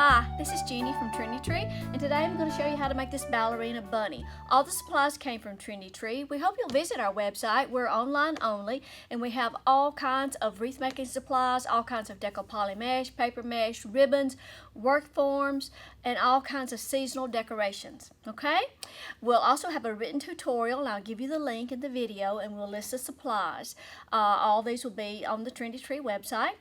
Hi, this is Jeannie from Trendy, and today I'm going to show you how to make this ballerina bunny. All the supplies came from Trendy. We hope you'll visit our website. We're online only, and we have all kinds of wreath making supplies, all kinds of deco poly mesh, paper mesh, ribbons, work forms, and all kinds of seasonal decorations. Okay? We'll also have a written tutorial, and I'll give you the link in the video, and we'll list the supplies. All these will be on the Trendy website.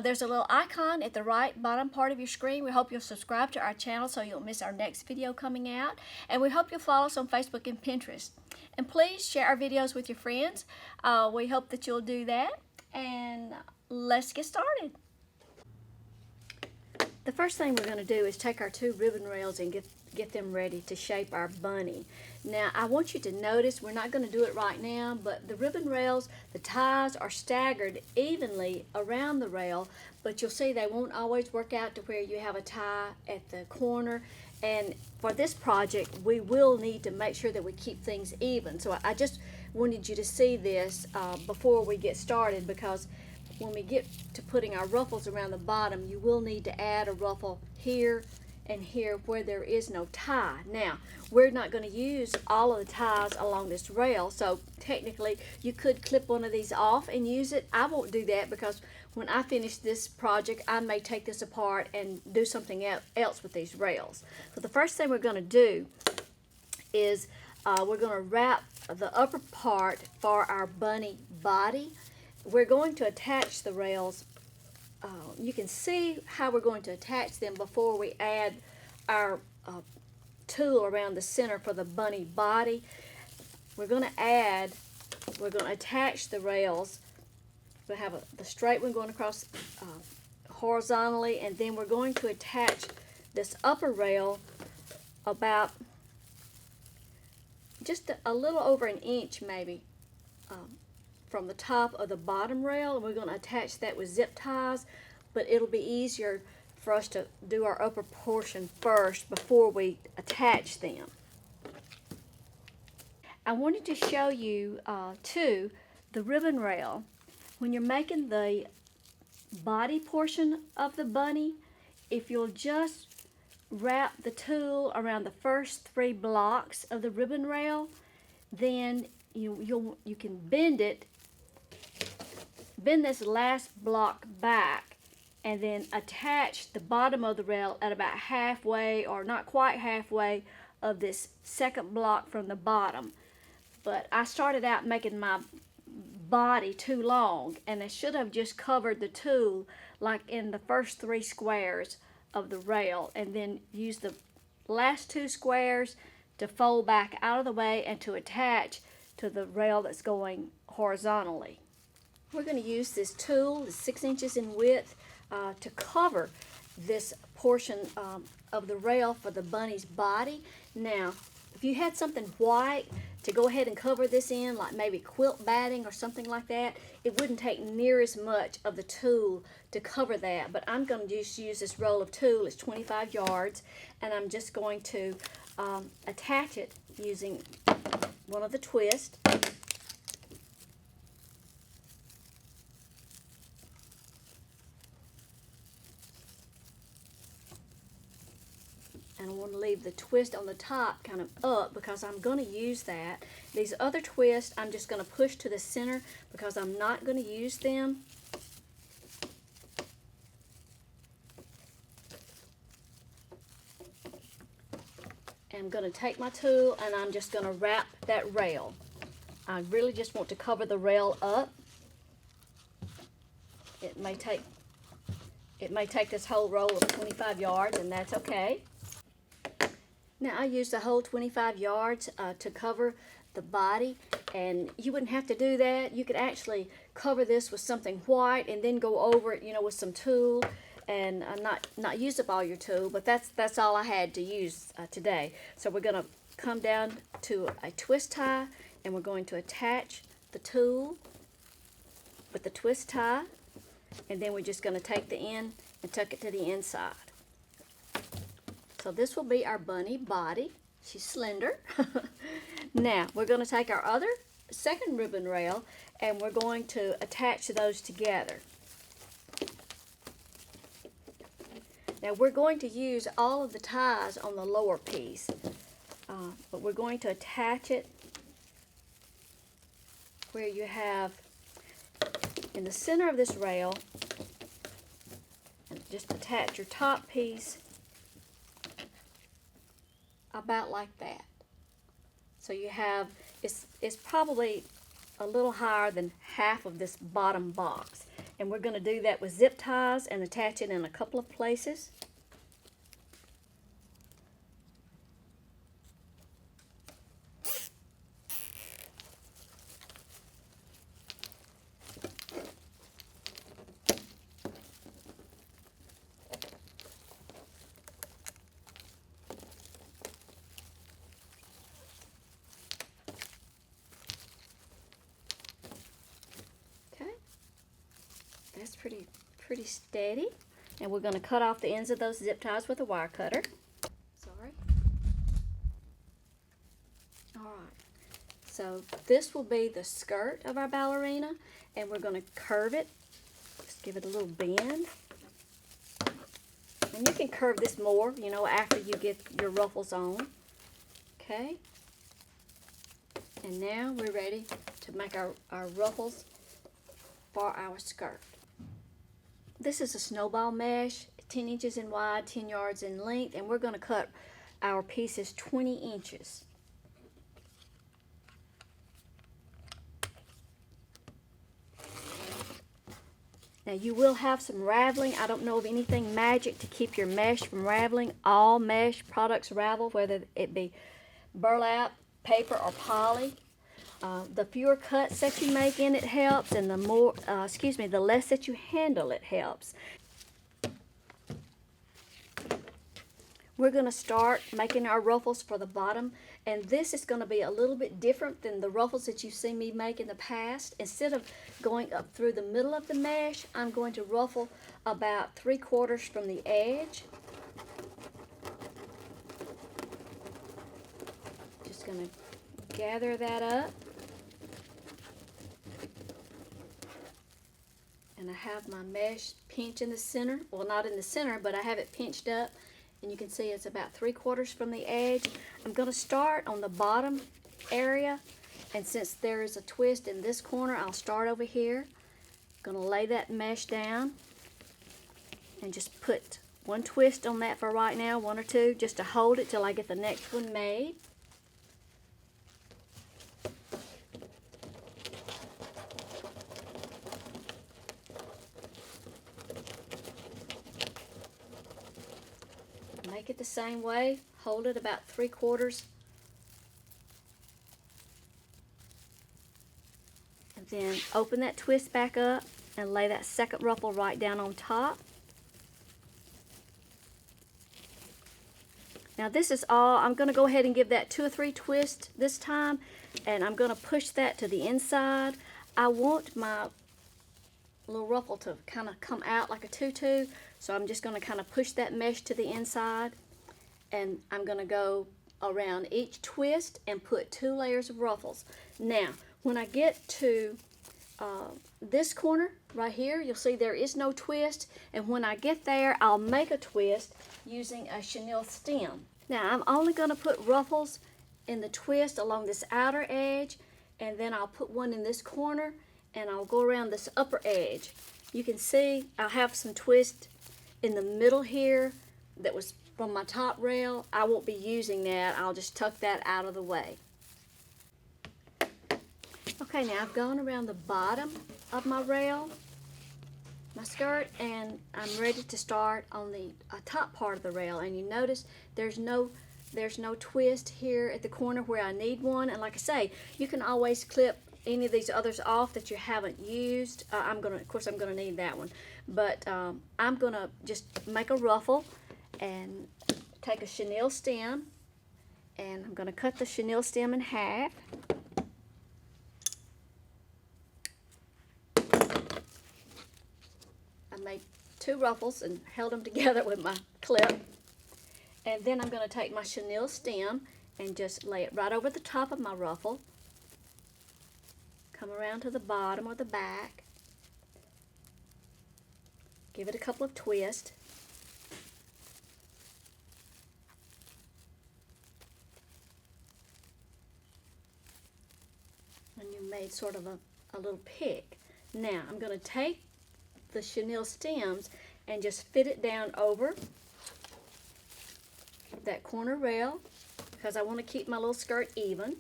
There's a little icon at the right bottom part of your screen. We hope you'll subscribe to our channel so you'll miss our next video coming out. And we hope you'll follow us on Facebook and Pinterest. And please share our videos with your friends. We hope that you'll do that. And let's get started. The first thing we're going to do is take our two ribbon rails and get them ready to shape our bunny. Now I want you to notice, we're not going to do it right now, but the ribbon rails, the ties are staggered evenly around the rail, but you'll see they won't always work out to where you have a tie at the corner. And for this project we will need to make sure that we keep things even. So I just wanted you to see this before we get started, because when we get to putting our ruffles around the bottom, you will need to add a ruffle here and here where there is no tie. Now, we're not going to use all of the ties along this rail, so technically you could clip one of these off and use it. I won't do that because when I finish this project, I may take this apart and do something else with these rails. So the first thing we're going to do is we're going to wrap the upper part for our bunny body. We're going to attach the rails. You can see how we're going to attach them before we add our tool around the center for the bunny body. We're going to attach the rails. We'll have the straight one going across horizontally, and then we're going to attach this upper rail about just a little over an inch maybe from the top of the bottom rail, and we're going to attach that with zip ties, but it'll be easier for us to do our upper portion first before we attach them. I wanted to show you too the ribbon rail. When you're making the body portion of the bunny, if you'll just wrap the tool around the first 3 blocks of the ribbon rail, then you can bend this last block back, and then attach the bottom of the rail at about halfway, or not quite halfway, of this second block from the bottom. But I started out making my body too long, and I should have just covered the tool like in the first 3 squares of the rail, and then use the last 2 squares to fold back out of the way and to attach to the rail that's going horizontally. We're going to use this tool, it's 6 inches in width, to cover this portion of the rail for the bunny's body. Now, if you had something white to go ahead and cover this in, like maybe quilt batting or something like that, it wouldn't take near as much of the tool to cover that. But I'm going to just use this roll of tulle, it's 25 yards, and I'm just going to attach it using one of the twists. And I want to leave the twist on the top kind of up because I'm going to use that. These other twists I'm just going to push to the center because I'm not going to use them. And I'm going to take my tool and I'm just going to wrap that rail. I really just want to cover the rail up. It may take this whole roll of 25 yards, and that's okay. Now I used the whole 25 yards to cover the body, and you wouldn't have to do that. You could actually cover this with something white and then go over it, with some tulle, and not use up all your tulle, but that's all I had to use today. So we're going to come down to a twist tie, and we're going to attach the tulle with the twist tie, and then we're just going to take the end and tuck it to the inside. So this will be our bunny body. She's slender. Now we're going to take our other second ribbon rail and we're going to attach those together. Now we're going to use all of the ties on the lower piece, but we're going to attach it where you have in the center of this rail, and just attach your top piece about like that. So you have, it's probably a little higher than half of this bottom box. And we're going to do that with zip ties and attach it in a couple of places. That's pretty steady. And we're going to cut off the ends of those zip ties with a wire cutter. Sorry. Alright, so this will be the skirt of our ballerina, and we're going to curve it. Just give it a little bend. And you can curve this more, you know, after you get your ruffles on. Okay. And now we're ready to make our ruffles for our skirt. This is a snowball mesh, 10 inches in wide, 10 yards in length, and we're going to cut our pieces 20 inches. Now you will have some raveling. I don't know of anything magic to keep your mesh from raveling. All mesh products ravel, whether it be burlap, paper, or poly. The fewer cuts that you make in it helps, and the more, the less that you handle it helps. We're going to start making our ruffles for the bottom, and this is going to be a little bit different than the ruffles that you've seen me make in the past. Instead of going up through the middle of the mesh, I'm going to ruffle about 3/4 from the edge. Just going to gather that up. And I have my mesh pinched in the center. Well, not in the center, but I have it pinched up. And you can see it's about 3/4 from the edge. I'm going to start on the bottom area. And since there is a twist in this corner, I'll start over here. I'm going to lay that mesh down. And just put one twist on that for right now, one or two, just to hold it till I get the next one made. Make it the same way, hold it about 3/4, and then open that twist back up and lay that second ruffle right down on top. Now this is all, I'm going to go ahead and give that 2 or 3 twists this time, and I'm going to push that to the inside. I want my little ruffle to kind of come out like a tutu, so I'm just going to kind of push that mesh to the inside, and I'm going to go around each twist and put 2 layers of ruffles. Now when I get to this corner right here, you'll see there is no twist, and when I get there I'll make a twist using a chenille stem. Now I'm only going to put ruffles in the twist along this outer edge, and then I'll put one in this corner, and I'll go around this upper edge. You can see I'll have some twist in the middle here that was from my top rail. I won't be using that. I'll just tuck that out of the way. Okay, now I've gone around the bottom of my rail, my skirt, and I'm ready to start on the top part of the rail. And you notice there's no twist here at the corner where I need one. And like I say, you can always clip any of these others off that you haven't used. Of course I'm gonna need that one, but I'm gonna just make a ruffle and take a chenille stem, and I'm gonna cut the chenille stem in half. I made 2 ruffles and held them together with my clip, and then I'm gonna take my chenille stem and just lay it right over the top of my ruffle. Come around to the bottom or the back. Give it a couple of twists. made sort of a little pick. Now I'm going to take the chenille stems and just fit it down over that corner rail because I want to keep my little skirt even.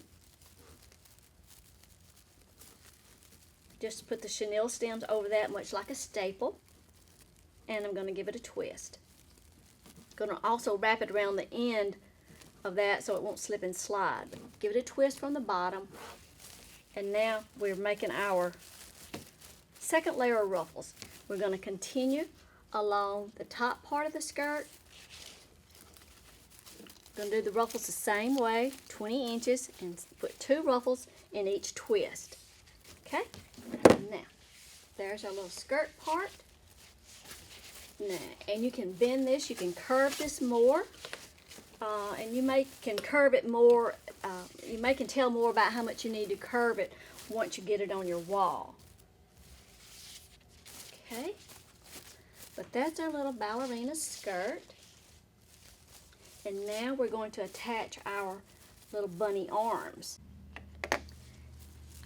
Just put the chenille stems over that much like a staple, and I'm going to give it a twist. Going to also wrap it around the end of that so it won't slip and slide. Give it a twist from the bottom, and now we're making our second layer of ruffles. We're going to continue along the top part of the skirt. Going to do the ruffles the same way, 20 inches, and put 2 ruffles in each twist. Okay? Now, there's our little skirt part. Now, and you can bend this, you can curve this more, and you can curve it more. You can tell more about how much you need to curve it once you get it on your wall. Okay? But that's our little ballerina skirt. And now we're going to attach our little bunny arms.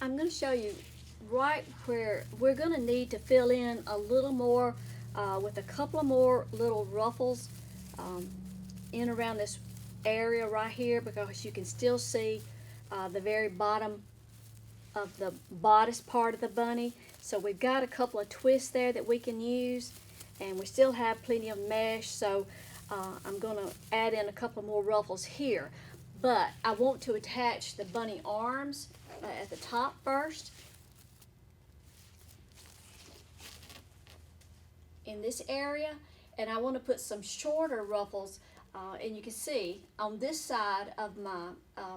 I'm going to show you right where we're going to need to fill in a little more with a couple of more little ruffles in around this area right here, because you can still see the very bottom of the bodice part of the bunny. So we've got a couple of twists there that we can use, and we still have plenty of mesh, so I'm going to add in a couple more ruffles here. But I want to attach the bunny arms at the top first. In this area, and I want to put some shorter ruffles, and you can see on this side of my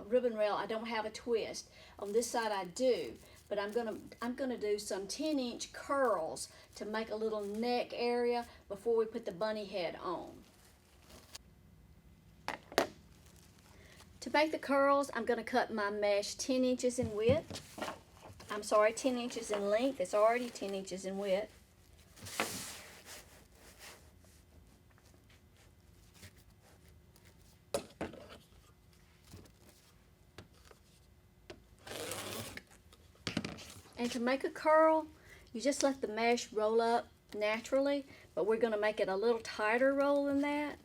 ribbon rail I don't have a twist. On this side I do, but I'm gonna do some 10-inch curls to make a little neck area before we put the bunny head on. To make the curls, I'm going to cut my mesh 10 inches in width. I'm sorry, 10 inches in length. It's already 10 inches in width. And to make a curl, you just let the mesh roll up naturally, but we're going to make it a little tighter roll than that.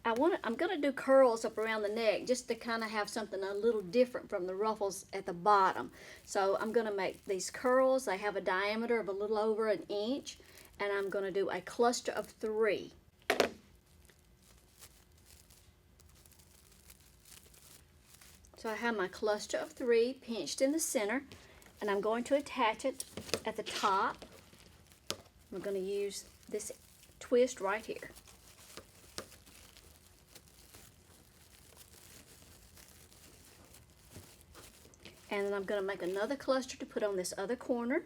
I'm going to do curls up around the neck just to kind of have something a little different from the ruffles at the bottom. So I'm going to make these curls. They have a diameter of a little over 1 inch, and I'm going to do a cluster of 3. So I have my cluster of 3 pinched in the center, and I'm going to attach it at the top. We're going to use this twist right here. And then I'm going to make another cluster to put on this other corner.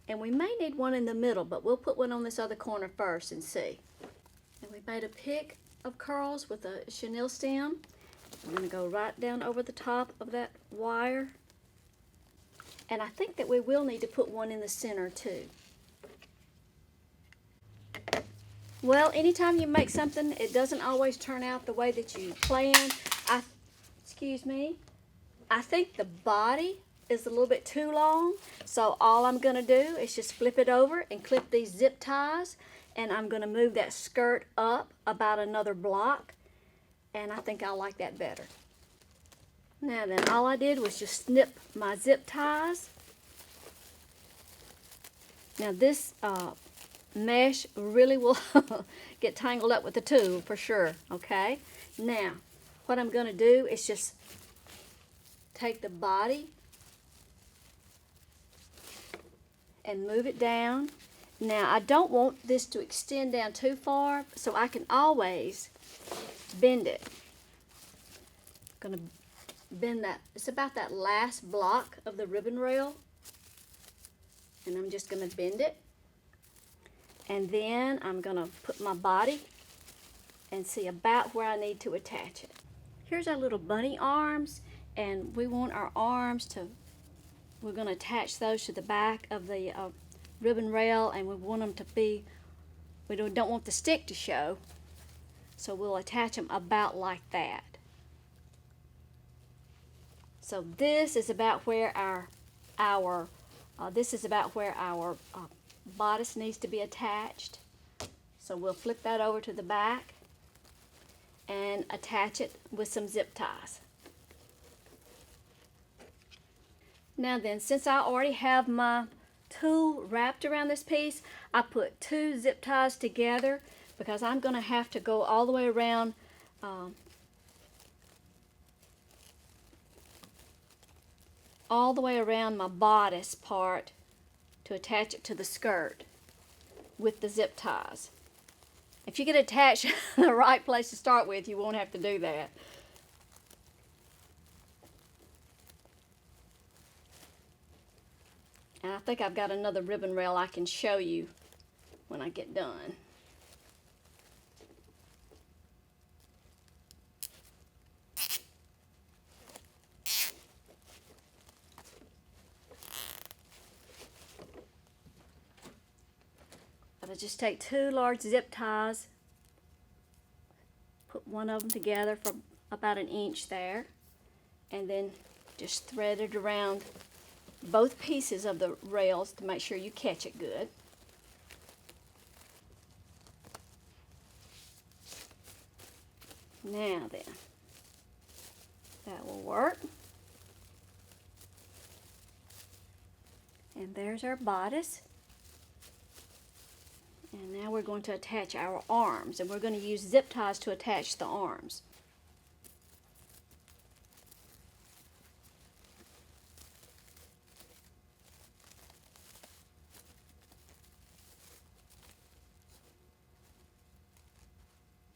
And we may need one in the middle, but we'll put one on this other corner first and see. And we made a pick of curls with a chenille stem. I'm going to go right down over the top of that wire. And I think that we will need to put one in the center too. Well, anytime you make something, it doesn't always turn out the way that you planned. I think the body is a little bit too long, so all I'm going to do is just flip it over and clip these zip ties, and I'm going to move that skirt up about another block, and I think I like that better. Now then, all I did was just snip my zip ties. Now this mesh really will get tangled up with the tool for sure, okay? Now, what I'm going to do is just take the body and move it down. Now, I don't want this to extend down too far, so I can always bend it. I'm going to bend that. It's about that last block of the ribbon rail, and I'm just going to bend it. And then I'm going to put my body and see about where I need to attach it. Here's our little bunny arms. And we want our arms we're going to attach those to the back of the ribbon rail, and we want them to be, we don't want the stick to show, so we'll attach them about like that. So this is about where our our, this is about where our bodice needs to be attached. So we'll flip that over to the back and attach it with some zip ties. Now then, since I already have my tulle wrapped around this piece, I put 2 zip ties together because I'm going to have to go all the way around my bodice part to attach it to the skirt with the zip ties. If you get it attached in the right place to start with, you won't have to do that. And I think I've got another ribbon rail I can show you when I get done. But I just take 2 large zip ties, put one of them together for about 1 inch there, and then just thread it around both pieces of the rails to make sure you catch it good. Now then, that will work. And there's our bodice. And now we're going to attach our arms, and we're going to use zip ties to attach the arms.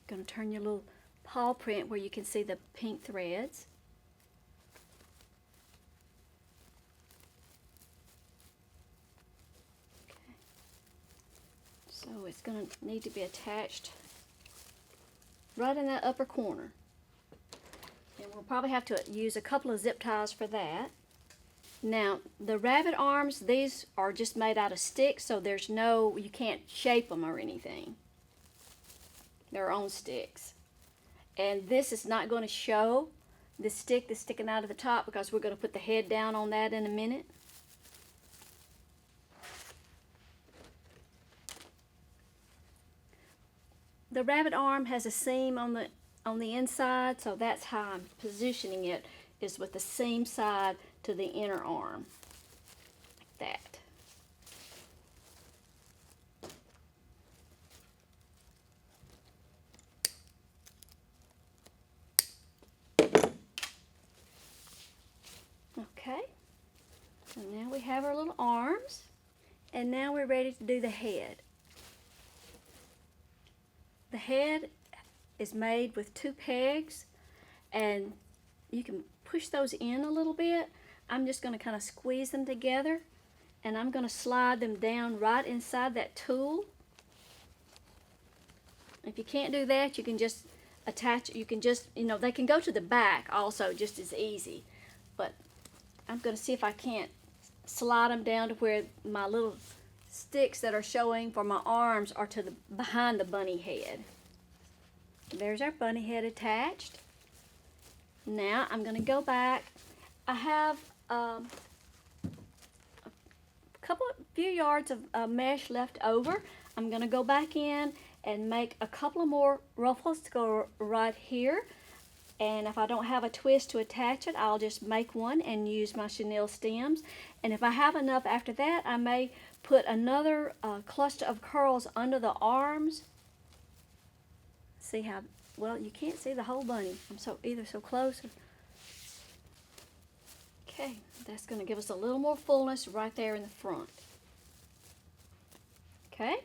Going to turn your little paw print where you can see the pink threads. Okay. So it's going to need to be attached right in that upper corner. And we'll probably have to use a couple of zip ties for that. Now, the rabbit arms, these are just made out of sticks, so there's no, you can't shape them or anything. Their own sticks. And this is not going to show the stick that's sticking out of the top because we're going to put the head down on that in a minute. The rabbit arm has a seam on the inside, so that's how I'm positioning it, is with the seam side to the inner arm, like that. Okay, so now we have our little arms, and now we're ready to do the head. The head is made with 2 pegs, and you can push those in a little bit. I'm just going to kind of squeeze them together, and I'm going to slide them down right inside that tulle. If you can't do that, you can just attach, you can just, they can go to the back also just as easy. But I'm going to see if I can't slide them down to where my little sticks that are showing for my arms are to the behind the bunny head. There's our bunny head attached. Now I'm going to go back. I have a few yards of mesh left over. I'm going to go back in and make a couple of more ruffles to go right here. And if I don't have a twist to attach it, I'll just make one and use my chenille stems. And if I have enough after that, I may put another cluster of curls under the arms. See how, well, you can't see the whole bunny. I'm either so close or... Okay, that's going to give us a little more fullness right there in the front. Okay.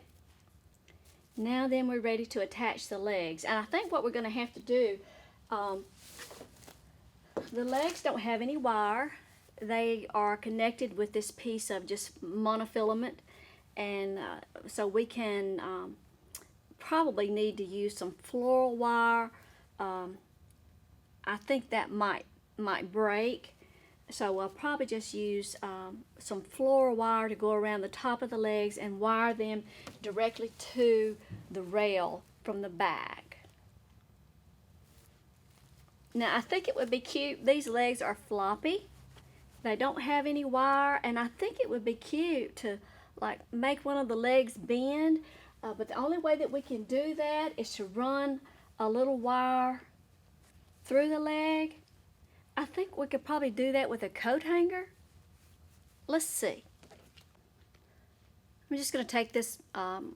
Now then we're ready to attach the legs. And I think what we're going to have to do, the legs don't have any wire. They are connected with this piece of just monofilament, and so we can probably need to use some floral wire. I think that might break, so I'll probably just use some floral wire to go around the top of the legs and wire them directly to the rail from the back. Now I think it would be cute. These legs are floppy, They don't have any wire, and I think it would be cute to like make one of the legs bend, but the only way that we can do that is to run a little wire through the leg. I think we could probably do that with a coat hanger. Let's see. I'm just going to take this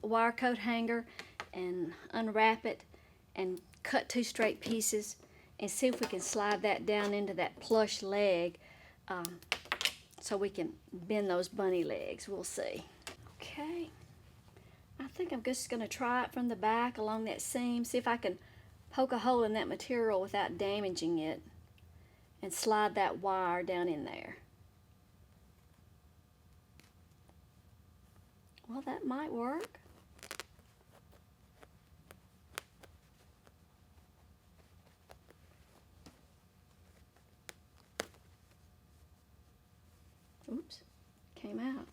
wire coat hanger and unwrap it and cut 2 straight pieces and see if we can slide that down into that plush leg so we can bend those bunny legs. We'll see. Okay, I think I'm just going to try it from the back along that seam, see if I can poke a hole in that material without damaging it and slide that wire down in there. Well, that might work. Oops, came out.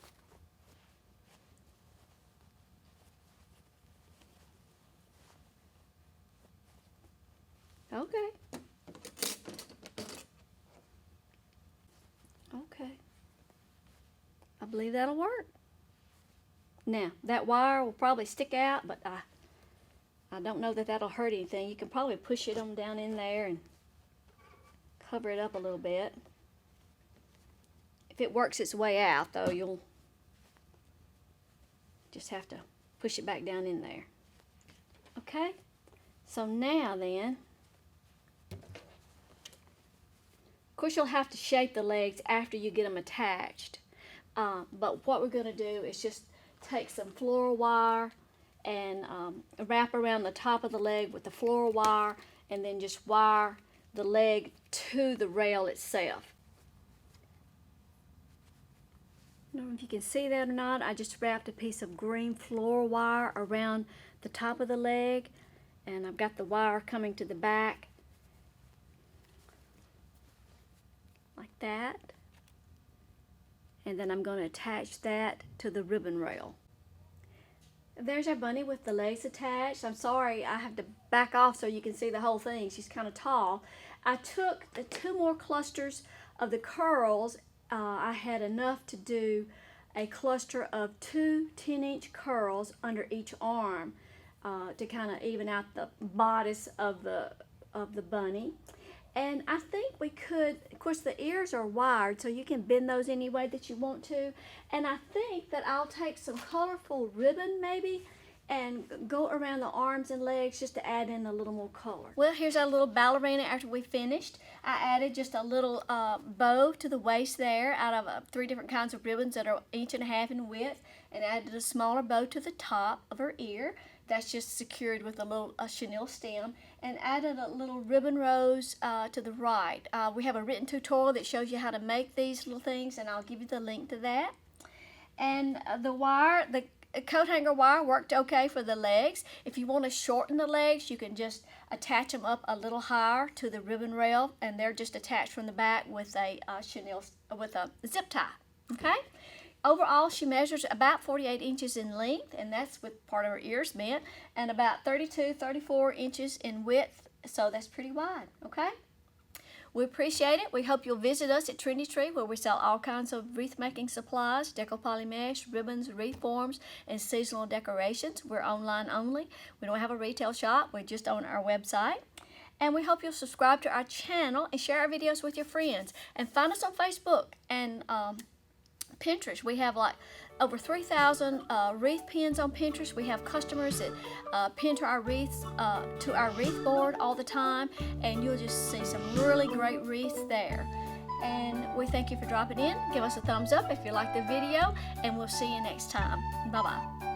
Okay. Okay. I believe that'll work. Now, that wire will probably stick out, but I don't know that that'll hurt anything. You can probably push it on down in there and cover it up a little bit. If it works its way out, though, you'll just have to push it back down in there. Okay? So now then, of course you'll have to shape the legs after you get them attached. But what we're going to do is just take some floral wire and wrap around the top of the leg with the floral wire, and then just wire the leg to the rail itself. I don't know if you can see that or not. I just wrapped a piece of green floral wire around the top of the leg, and I've got the wire coming to the back like that. And then I'm going to attach that to the ribbon rail. There's our bunny with the legs attached. I'm sorry, I have to back off so you can see the whole thing. She's kind of tall. I took the 2 more clusters of the curls. I had enough to do a cluster of 2 10-inch curls under each arm to kind of even out the bodice of the bunny. And I think we could, of course the ears are wired, so you can bend those any way that you want to. And I think that I'll take some colorful ribbon maybe and go around the arms and legs just to add in a little more color. Well, here's our little ballerina after we finished. I added just a little bow to the waist there out of 3 different kinds of ribbons that are 1.5 inches in width, and added a smaller bow to the top of her ear. That's just secured with a little chenille stem, and added a little ribbon rose to the right. We have a written tutorial that shows you how to make these little things, and I'll give you the link to that. And the wire, the coat hanger wire worked okay for the legs. If you want to shorten the legs, you can just attach them up a little higher to the ribbon rail, and they're just attached from the back with a chenille, with a zip tie. Okay. Overall, she measures about 48 inches in length, and that's with part of her ears bent, and about 34 inches in width, so that's pretty wide, okay? We appreciate it. We hope you'll visit us at Trendy Tree, where we sell all kinds of wreath-making supplies, deco poly mesh, ribbons, wreath forms, and seasonal decorations. We're online only. We don't have a retail shop. We're just on our website. And we hope you'll subscribe to our channel and share our videos with your friends. And find us on Facebook and Pinterest. We have like over 3,000 wreath pins on Pinterest. We have customers that pin to our wreaths to our wreath board all the time, and you'll just see some really great wreaths there. And we thank you for dropping in. Give us a thumbs up if you like the video, and we'll see you next time. Bye-bye.